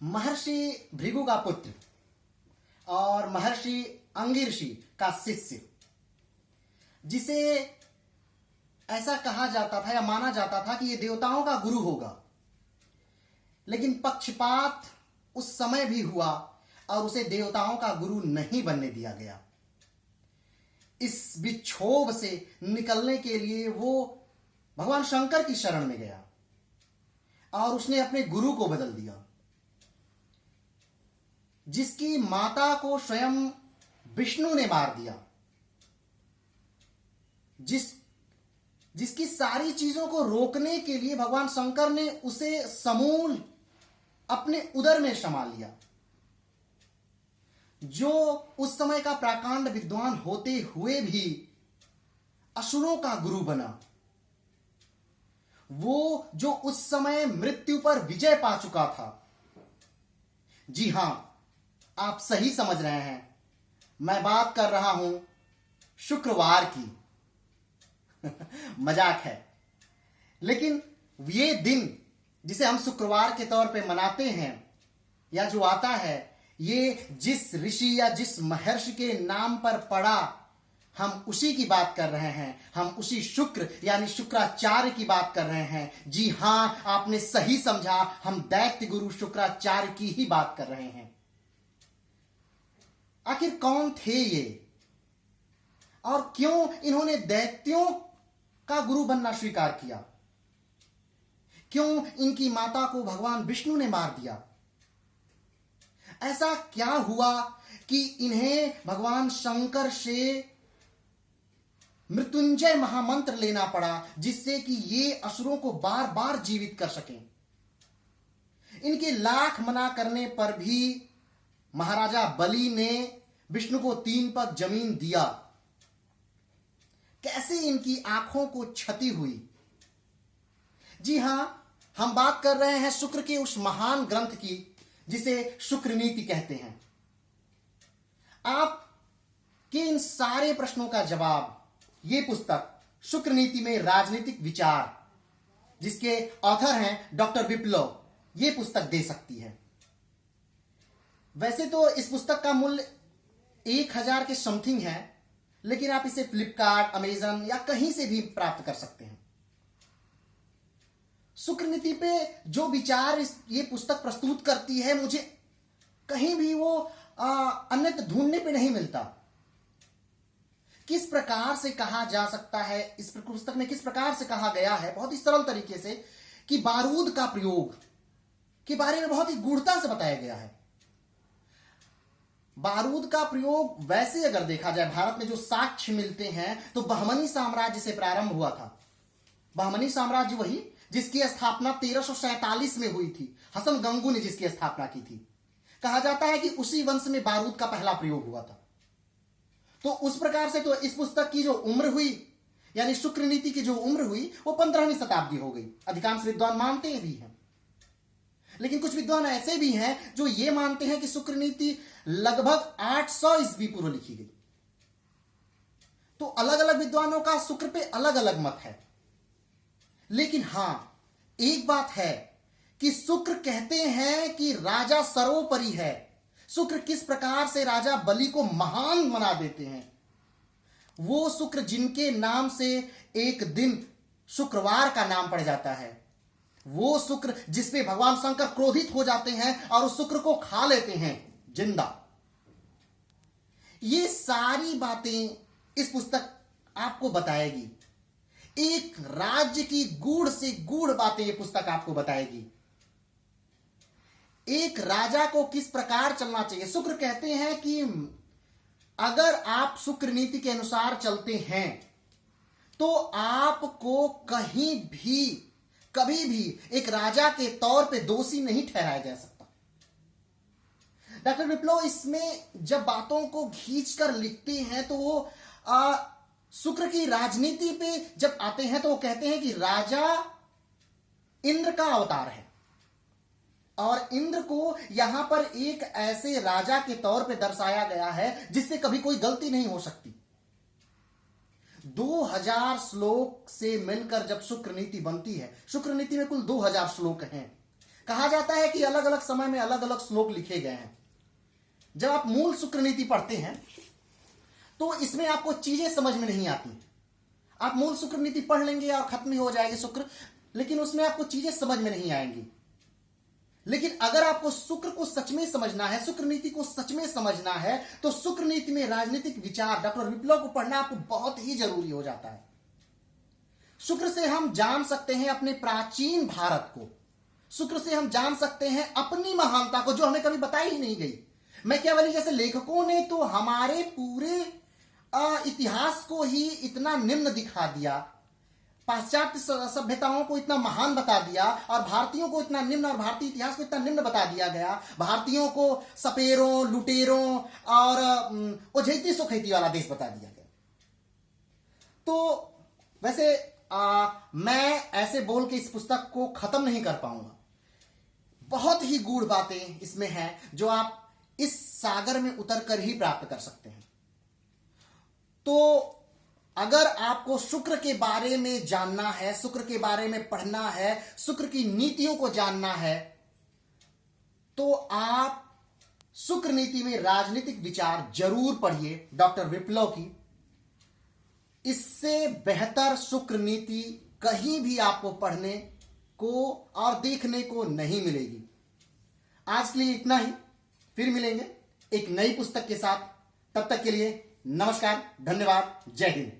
महर्षि भृगु का पुत्र और महर्षि अंगिरषि का शिष्य, जिसे ऐसा कहा जाता था या माना जाता था कि यह देवताओं का गुरु होगा, लेकिन पक्षपात उस समय भी हुआ और उसे देवताओं का गुरु नहीं बनने दिया गया। इस विक्षोभ से निकलने के लिए वो भगवान शंकर की शरण में गया और उसने अपने गुरु को बदल दिया, जिसकी माता को स्वयं विष्णु ने मार दिया, जिसकी सारी चीजों को रोकने के लिए भगवान शंकर ने उसे समूल अपने उदर में समा लिया। जो उस समय का प्राकांड विद्वान होते हुए भी असुरों का गुरु बना, वो जो उस समय मृत्यु पर विजय पा चुका था। जी हां, आप सही समझ रहे हैं, मैं बात कर रहा हूं शुक्रवार की। मजाक है, लेकिन ये दिन जिसे हम शुक्रवार के तौर पे मनाते हैं या जो आता है, ये जिस ऋषि या जिस महर्षि के नाम पर पड़ा, हम उसी की बात कर रहे हैं। हम उसी शुक्र यानी शुक्राचार्य की बात कर रहे हैं। जी हां, आपने सही समझा, हम दैत्य गुरु शुक्राचार्य की ही बात कर रहे हैं। आखिर कौन थे ये और क्यों इन्होंने दैत्यों का गुरु बनना स्वीकार किया? क्यों इनकी माता को भगवान विष्णु ने मार दिया? ऐसा क्या हुआ कि इन्हें भगवान शंकर से मृत्युंजय महामंत्र लेना पड़ा, जिससे कि ये असुरों को बार बार जीवित कर सकें? इनके लाख मना करने पर भी महाराजा बलि ने विष्णु को 3 पग जमीन दिया। कैसे इनकी आंखों को क्षति हुई? जी हां, हम बात कर रहे हैं शुक्र के उस महान ग्रंथ की जिसे शुक्र नीति कहते हैं। आपके इन सारे प्रश्नों का जवाब ये पुस्तक शुक्र नीति में राजनीतिक विचार, जिसके ऑथर हैं डॉक्टर विप्लव, ये पुस्तक दे सकती है। वैसे तो इस पुस्तक का मूल्य 1000 के समथिंग है, लेकिन आप इसे फ्लिपकार्ट, अमेजन या कहीं से भी प्राप्त कर सकते हैं। शुक्र नीति पे जो विचार ये पुस्तक प्रस्तुत करती है, मुझे कहीं भी वो अन्यत्र ढूंढने पे नहीं मिलता। किस प्रकार से कहा जा सकता है, इस पुस्तक में किस प्रकार से कहा गया है, बहुत ही सरल तरीके से, कि बारूद का प्रयोग के बारे में बहुत ही गूढ़ता से बताया गया है। बारूद का प्रयोग वैसे अगर देखा जाए, भारत में जो साक्ष्य मिलते हैं, तो बहमनी साम्राज्य से प्रारंभ हुआ था। बहमनी साम्राज्य वही जिसकी स्थापना 1347 में हुई थी, हसन गंगू ने जिसकी स्थापना की थी। कहा जाता है कि उसी वंश में बारूद का पहला प्रयोग हुआ था। तो उस प्रकार से तो इस पुस्तक की जो उम्र हुई, यानी शुक्र नीति की जो उम्र हुई, वो 15वीं शताब्दी हो गई। अधिकांश विद्वान मानते भी हैं, लेकिन कुछ विद्वान ऐसे भी हैं जो ये मानते हैं कि शुक्र नीति लगभग 800 ईस्वी पूर्व लिखी गई। तो अलग अलग विद्वानों का शुक्र पे अलग अलग मत है। लेकिन हां, एक बात है कि शुक्र कहते हैं कि राजा सर्वोपरि है। शुक्र किस प्रकार से राजा बलि को महान बना देते हैं, वो शुक्र जिनके नाम से एक दिन शुक्रवार का नाम पड़ जाता है, वो शुक्र जिसपे भगवान शंकर क्रोधित हो जाते हैं और उस शुक्र को खा लेते हैं जिंदा। ये सारी बातें इस पुस्तक आपको बताएगी। एक राज्य की गूढ़ से गूढ़ बातें ये पुस्तक आपको बताएगी। एक राजा को किस प्रकार चलना चाहिए। शुक्र कहते हैं कि अगर आप शुक्र नीति के अनुसार चलते हैं तो आपको कहीं भी, कभी भी एक राजा के तौर पे दोषी नहीं ठहराया जा सकता। डॉक्टर विप्लव इसमें जब बातों को खींचकर लिखते हैं तो वो शुक्र की राजनीति पे जब आते हैं तो वो कहते हैं कि राजा इंद्र का अवतार है, और इंद्र को यहां पर एक ऐसे राजा के तौर पे दर्शाया गया है जिससे कभी कोई गलती नहीं हो सकती। 2000 श्लोक से मिलकर जब शुक्र नीति बनती है, शुक्र नीति में कुल 2000 श्लोक हैं, कहा जाता है कि अलग अलग समय में अलग अलग श्लोक लिखे गए हैं। जब आप मूल शुक्र नीति पढ़ते हैं तो इसमें आपको चीजें समझ में नहीं आती। आप मूल शुक्र नीति पढ़ लेंगे और खत्म ही हो जाएगी शुक्र, लेकिन उसमें आपको चीजें समझ में नहीं आएंगी। लेकिन अगर आपको शुक्र को सच में समझना है, शुक्र नीति को सच में समझना है, तो शुक्र नीति में राजनीतिक विचार डॉक्टर विप्लव को पढ़ना आपको बहुत ही जरूरी हो जाता है। शुक्र से हम जान सकते हैं अपने प्राचीन भारत को, शुक्र से हम जान सकते हैं अपनी महानता को जो हमें कभी बताई ही नहीं गई। मैकियावेली जैसे लेखकों ने तो हमारे पूरे इतिहास को ही इतना निम्न दिखा दिया, पाश्चात्य सभ्यताओं को इतना महान बता दिया और भारतीयों को इतना निम्न, और भारतीय इतिहास को इतना निम्न बता दिया गया। भारतीयों को सपेरों, लुटेरों और ओझैती सोखैती वाला देश बता दिया गया। तो वैसे मैं ऐसे बोल के इस पुस्तक को खत्म नहीं कर पाऊंगा। बहुत ही गूढ़ बातें इसमें हैं जो आप इस सागर में उतरकर ही प्राप्त कर सकते हैं। तो अगर आपको शुक्र के बारे में जानना है, शुक्र के बारे में पढ़ना है, शुक्र की नीतियों को जानना है, तो आप शुक्र नीति में राजनीतिक विचार जरूर पढ़िए डॉक्टर विप्लव की। इससे बेहतर शुक्र नीति कहीं भी आपको पढ़ने को और देखने को नहीं मिलेगी। आज के लिए इतना ही, फिर मिलेंगे एक नई पुस्तक के साथ। तब तक के लिए नमस्कार, धन्यवाद, जय हिंद।